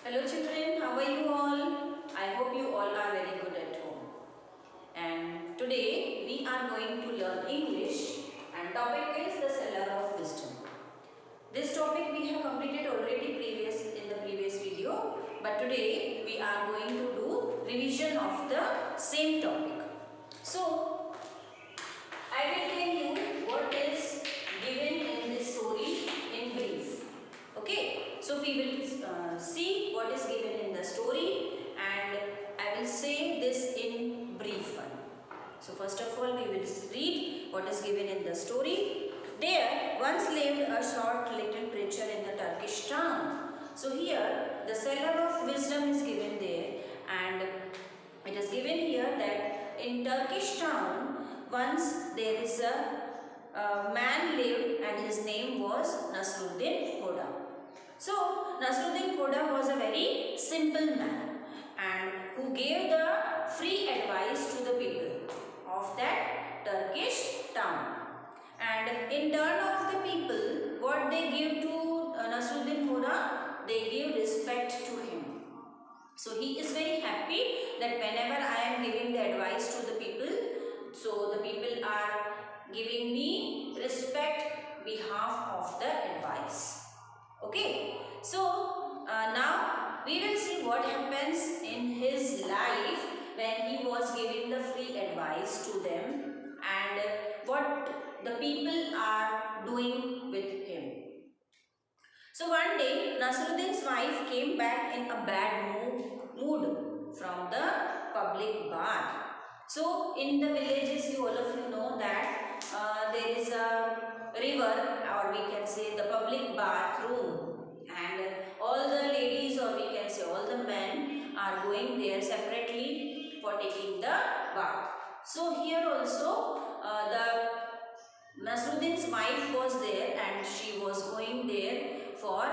Hello children, how are you all? I hope you all are very good at home. And today we are going to learn English and topic is the cellar of wisdom. This topic we have completed already in the previous video, but today we are going to do revision of the same topic. So I will tell you what is given in this story in brief. Okay, so we will see what is given in the story and I will say this in brief one. So first of all we will read what is given in the story. There once lived a short little preacher in the Turkish town. So here the cellar of wisdom is given there and it is given here that in Turkish town once there is a man lived and his name was Nasruddin Hoda. So Nasruddin Hoda was a very simple man and who gave the free advice to the people of that Turkish town. And in turn of the people, what they give to Nasruddin Hoda, they give respect to him. So he is very happy that whenever I am giving the advice to the people, so the people are giving me respect behalf of the advice. Okay, so now we will see what happens in his life when he was giving the free advice to them and what the people are doing with him. So one day Nasruddin's wife came back in a bad mood from the public bath. So in the villages, you all of you know that there is a river or we can say the public bathroom and all the ladies or we can say all the men are going there separately for taking the bath. So here also the Nasruddin's wife was there and she was going there for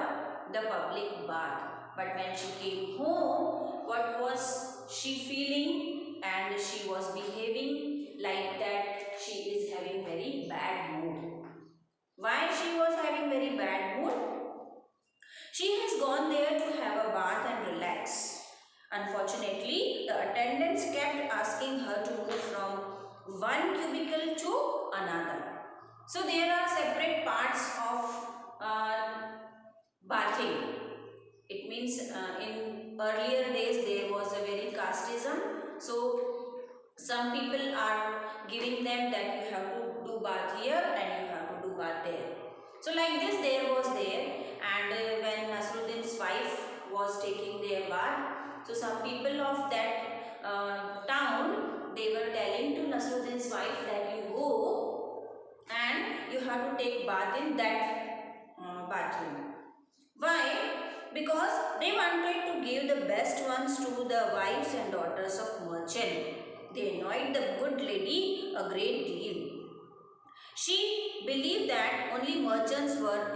the public bath. But when she came home, what was she feeling? And she was behaving like that she is having very bad mood. Why she was having very bad mood? She has gone there to have a bath and relax. Unfortunately, the attendants kept asking her to move from one cubicle to another. So there are separate parts of bathing. It means in earlier days there was a very casteism. So some people are giving them that you have to do bath here and you have to do bath there. So like this there was there and when Nasruddin's wife was taking their bath, so some people of that town, they were telling to Nasruddin's wife that you go and you have to take bath in that bathroom. Why? Because they wanted to give the best ones to the wives and daughters of merchant. They annoyed the good lady a great deal. She believed that only merchants were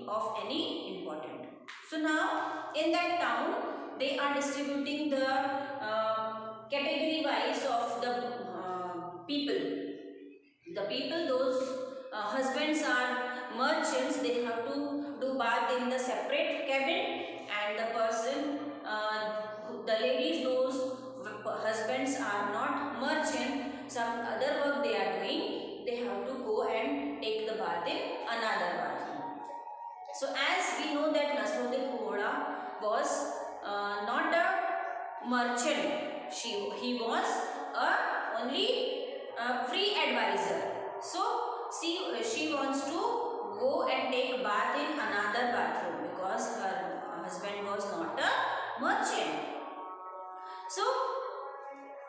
of any important. So now in that town they are distributing the category wise of the people. The people, those husbands are merchants, they have to do bath in the separate cabin and the person, the ladies, those husbands are not merchant, some other work they are doing, they have to go and take the bath in another bathroom. So as we know that Nasruddin Hoda was not a merchant, he was only free advisor. So she wants to go and take bath in another bathroom because her husband was not a merchant. So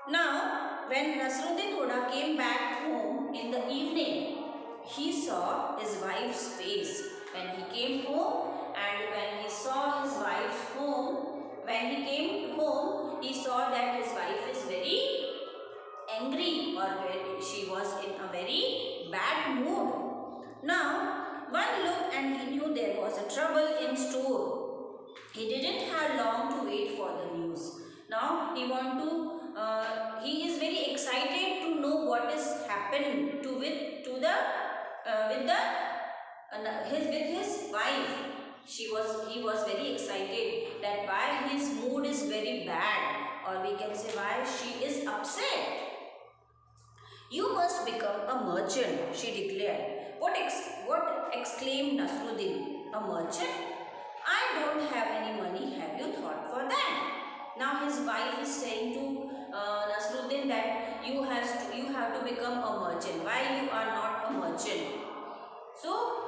now when Nasruddin Hoda came back home in the evening, he saw his wife's face when he came home, and when he saw his wife's home, when he came home, he saw that his wife is very angry or she was in a very bad mood. Now, one look and he knew there was a trouble in store. He didn't have long to wait for the news. Now, he is very excited to know what has happened with his wife. he was very excited that why his mood is very bad, or we can say why she is upset. You must become a merchant, she declared. What exclaimed Nasruddin? A merchant? I don't have any money. Have you thought for that? Now his wife is saying to Nasruddin that you have to become a merchant. Why you are not a merchant? So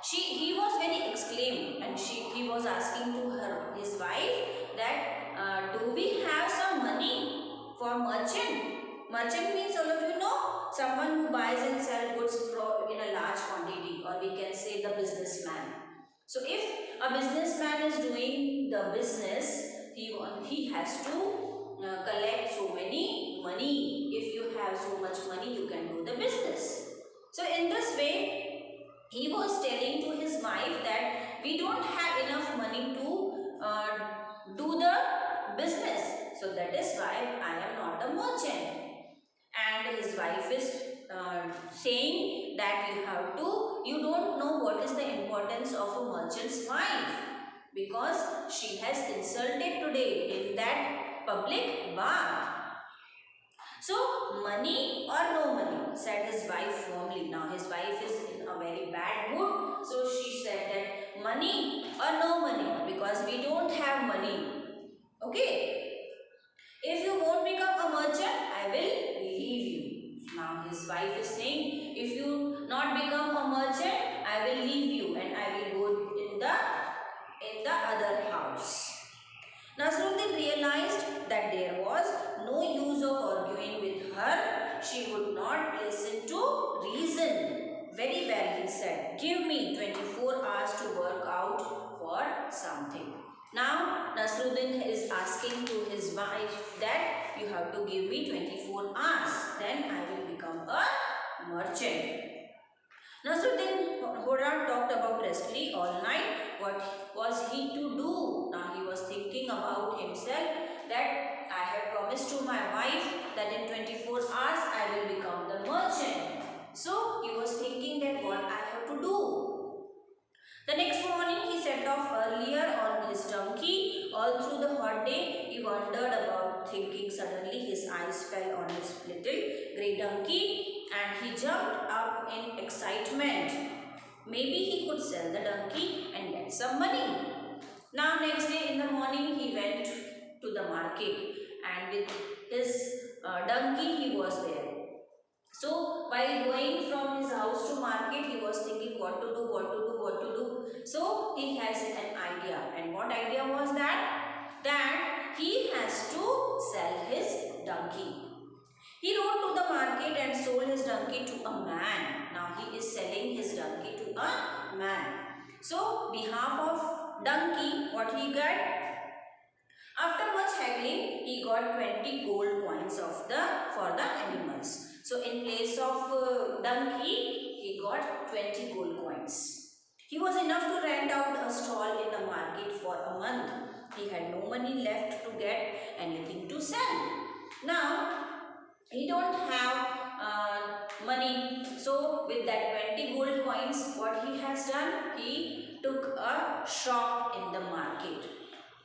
he was very exclaimed, and he was asking to his wife that do we have some money for merchant? Merchant means, all of you know, someone who buys and sells goods in a large quantity, or we can say the businessman. So if a businessman is doing the business, he has to collect so many money. If you have so much money, you can do the business. So in this way, he was telling to his wife that we don't have enough money to do the business. So that is why I am not a merchant. And his wife is saying that you don't know what is the importance of a merchant's wife, because she has insulted today in that public bath. So, money or no money, said his wife firmly. Now, his wife is in a very bad mood. So, she said that money or no money, because we don't have money. Okay. If you won't become a merchant, I will leave you. Now, his wife is saying, if you not become a merchant, I will leave you and I will go in the other house. Nasruddin realized that there was no use of arguing with her. She would not listen to reason. Very well, he said. Give me 24 hours to work out for something. Now, Nasruddin is asking to his wife that you have to give me 24 hours. Then I will become a merchant. Nasruddin Horan talked about Presley all night. What was he to do? Now he was thinking about himself that I have promised to my wife that in 24 hours I will become the merchant. So he was thinking that what I have to do. The next morning he set off earlier on his donkey. All through the hot day he wandered about thinking. Suddenly his eyes fell on his little grey donkey and he jumped up in excitement. Maybe he could sell the donkey and get some money. Now next day in the morning he went to the market, and with his donkey he was there. So while going from his house to market, he was thinking what to do, what to do, what to do. So he has an idea. And what idea was that? That he has to sell his donkey. He rode to the market and sold his donkey to a man. Now he is selling his donkey to a man. So behalf of donkey, what he got? After much haggling, he got 20 gold coins for the animals. So in place of donkey, he got 20 gold coins. He was enough to rent out a stall in the market for a month. He had no money left to get anything to sell. Now, he don't have money. So with that 20 gold coins, what he has done? He took a shop in the market.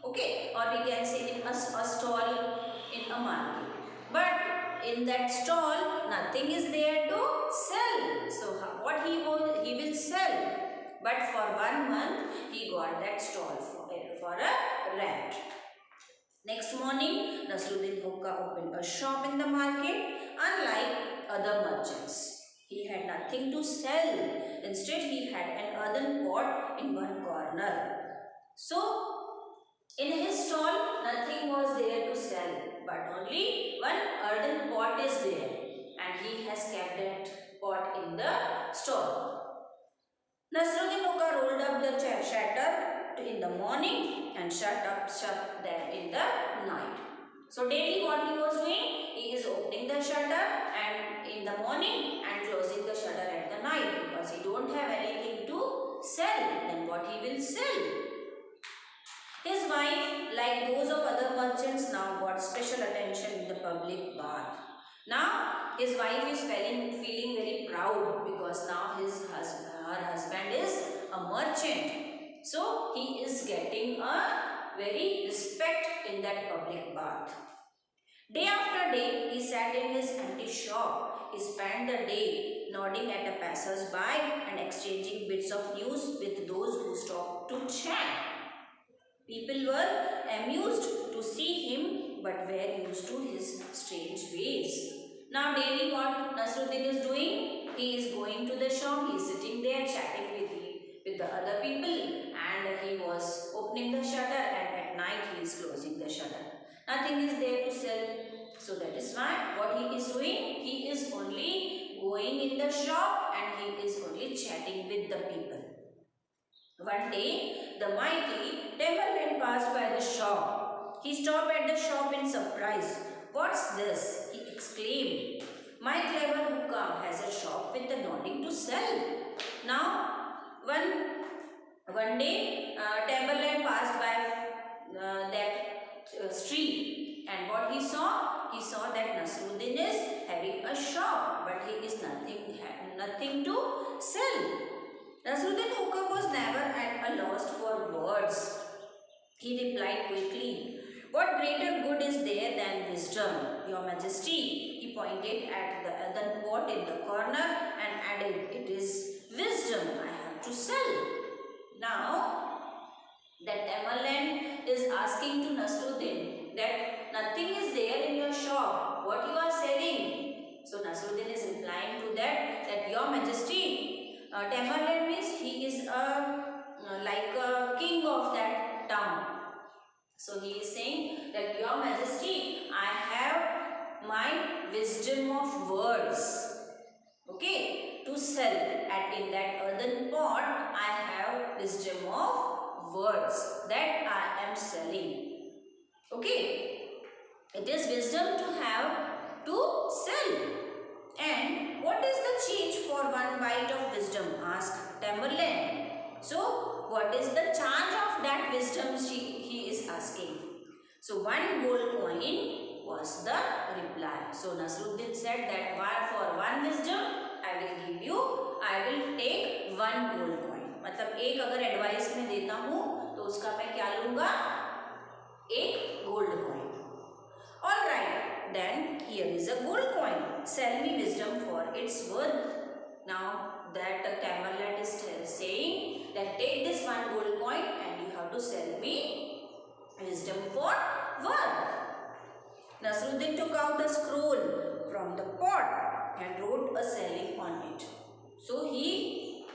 Okay, or we can say in a stall in a market. But in that stall, nothing is there to sell. So what he will sell? But for 1 month, he got that stall for a rent. Next morning, Nasruddin Hukka opened a shop in the market. Unlike other merchants, he had nothing to sell. Instead, he had an earthen pot in one corner. So, in his stall, nothing was there to sell, but only one earthen pot is there, and he has kept that pot in the stall. Nasruddin Hukka rolled up the shutter in the morning and shut them in the night. So daily what he was doing? He is opening the shutter and in the morning and closing the shutter at the night, because he don't have anything to sell. Then what he will sell? His wife, like those of other merchants, now got special attention in the public bath. Now his wife is feeling very proud, because now her husband is a merchant. So he is getting a very respect in that public bath. Day after day, he sat in his empty shop. He spent the day nodding at the passers-by and exchanging bits of news with those who stopped to chat. People were amused to see him but were used to his strange ways. Now daily what Nasruddin is doing? He is going to the shop, he is sitting there chatting with the other people, and he was opening the shutter, and at night he is closing the shutter. Nothing is there to sell. So that is why what he is doing? He is only going in the shop and he is only chatting with the people. One day, the mighty Timberland passed by the shop. He stopped at the shop in surprise. "What's this?" he exclaimed. "My clever hookah has a shop with a nodding to sell." Now, one day, Timberland passed by that street, and what he saw? He saw that Nasruddin is having a shop, but he is nothing to sell. Nasruddin Hooker was never at a loss for words. He replied quickly, "What greater good is there than wisdom, Your Majesty?" He pointed at the earthen pot in the corner and added, "It is wisdom I have to sell." Now, that Tamerlan is asking to Nasruddin that nothing is there in your shop. What you are selling? So Nasruddin is replying to that Your Majesty, Tamerlan means he is like a king of that town. So he is saying that Your Majesty, I have my wisdom of words, okay, to sell, and in that earthen pot I have wisdom of words that I am selling. Okay, it is wisdom to have to sell. "And what is the change for one bite of wisdom?" asked Tamerlan. So what is the charge of that wisdom, he is asking. So 1 gold coin was the reply. So Nasruddin said that for 1 wisdom I will take 1 gold coin. मतलब एक अगर advice में देता हूँ तो उसका मैं क्या लूँगा? 1 gold coin. All right, then here is a gold coin. Sell me wisdom for its worth. Now that the Tamerlan is saying that take this 1 gold coin and you have to sell me wisdom for worth. Nasruddin took out a scroll from the pot and wrote a selling on it. So he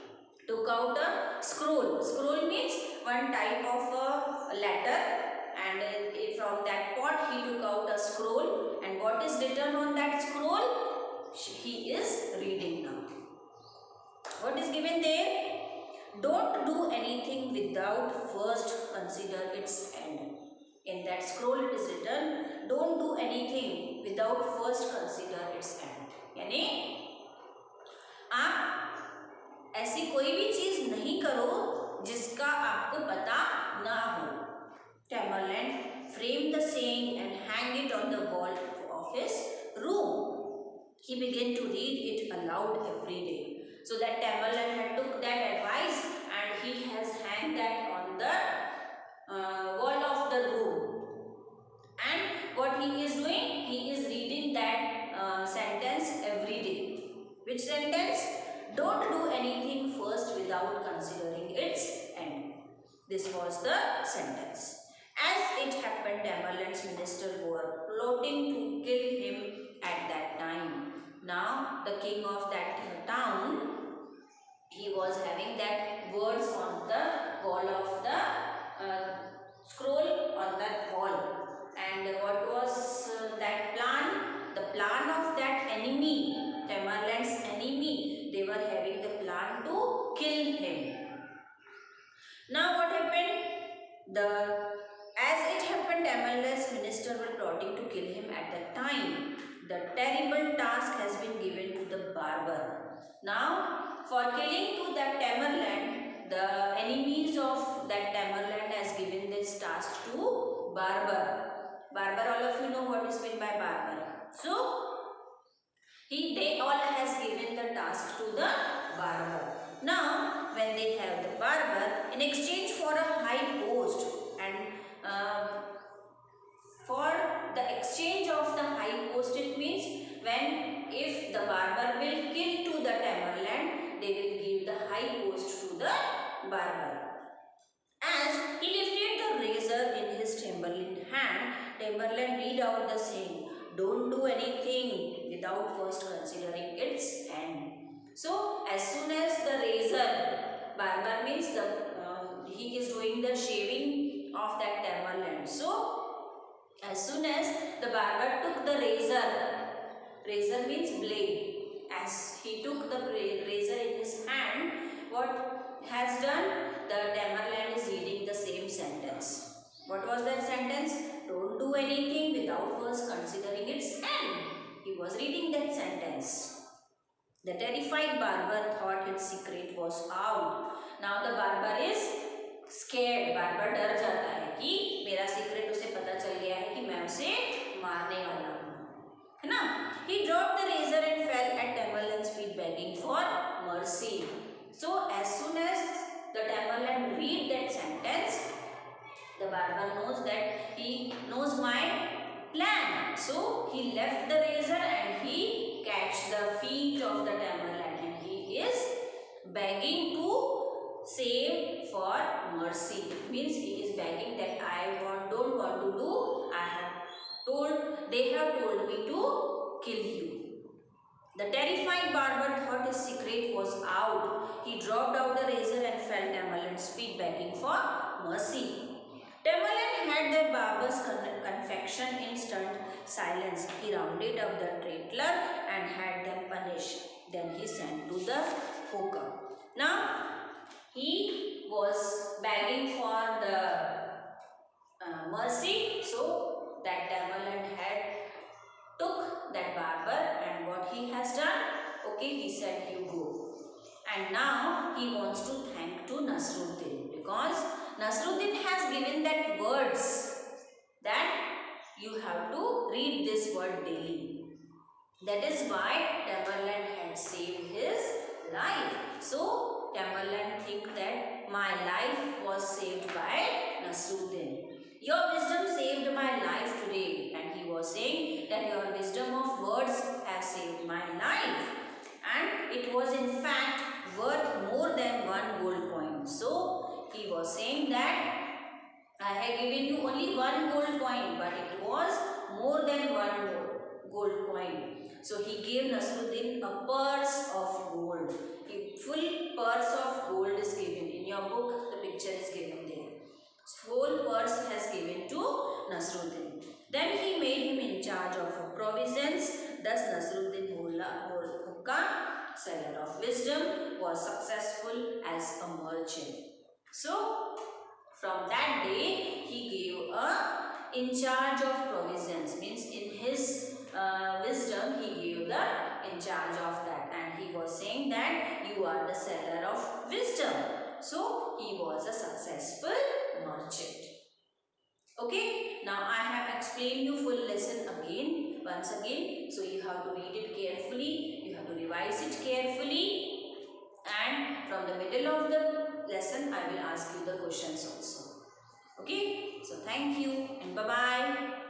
took out a scroll. Scroll means one type of a letter, and from that pot he took out a scroll, and what is written on that scroll? He is reading now. What is given there? "Don't do anything without first consider its end." In that scroll it is written, "Don't do anything without first consider its end." यानी आप ऐसी कोई भी चीज नहीं करो जिसका आपको पता ना हो. Tamerlan framed the saying and hanged it on the wall of his room. He began to read it aloud every day. So that Tamerlan had took that advice and he has hanged that on the wall of the room. And what he is doing? He is reading that sentence every day. Which sentence? "Don't do anything first without considering its end." This was the sentence. As it happened, Tamerlan's ministers were plotting to kill him at that time. Now, the king of that town, he was having that words on the wall of the scroll on that wall. And what was that plan? The plan of that enemy, Tamerlan's enemy, they were having the plan to kill him. Now what happened? As it happened, Tamerlan's ministers were plotting to kill him at that time. The terrible task has been given to the barber. Now, for killing to that Tamerlan, the enemies of that Tamerlan has given this task to barber. Barber, all of you know what is meant by barber. So, they all has given the task to the barber. Now, when they have the barber, in exchange for barber. As he lifted the razor in his Chamberlain hand, Chamberlain read out the saying, "Don't do anything without first considering its end." So, as soon as the razor, barber means he is doing the shaving of that Chamberlain. So, as soon as the barber took the razor, razor means blade. As he took the razor in his hand, what has done? The Tamerlane is reading the same sentence. What was that sentence? Don't do anything without first considering its end. He was reading that sentence. The terrified barber thought its secret was out. Now the barber is scared. Barber डर जाता है कि मेरा secret उसे पता चल गया है कि मैं उसे मारने वाला हूँ, है ना? He dropped the razor and fell at Tamerlane's feet begging for mercy. So as soon as the Tamerlane read that sentence, the barber knows that he knows my plan. So he left the razor and he catch the feet of the Tamerlane and he is begging to save for mercy. It means he is begging that don't want to do. They have told me to kill you. The terrified barber thought his secret was out. He dropped out the razor and fell Tamerlane's feet begging for mercy. Tamerlane had the barber's confection in stunned silence. He rounded up the traitor and had them punished. Then he sent to the hooker. Now, he was begging for the mercy. So, that Tamerlane had took that barber and what he has done? Okay, he said you go. And now he wants to thank to Nasruddin because Nasruddin has given that words that you have to read this word daily. That is why Tamerlane had saved his life. So Tamerlane think that my life was saved by Nasruddin. Your wisdom saved my life today. And he was saying that your wisdom of words has saved my life. And it was in fact worth more than one gold coin. So he was saying that I have given you only one gold coin, but it was more than one gold coin. So he gave Nasruddin a purse of gold. A full purse of gold is given. In your book, the picture is given there. Whole purse has given to Nasruddin. Then he made him in charge of provisions. Thus Nasruddin Hukka, seller of wisdom, was successful as a merchant. So from that day he gave in charge of provisions, means in his wisdom he gave the in charge of that, and he was saying that you are the seller of wisdom. So he was a successful merchant. Okay, now I have explained you full lesson once again. So you have to read it carefully, you have to revise it carefully, and from the middle of the lesson I will ask you the questions also. Okay, so thank you and bye-bye.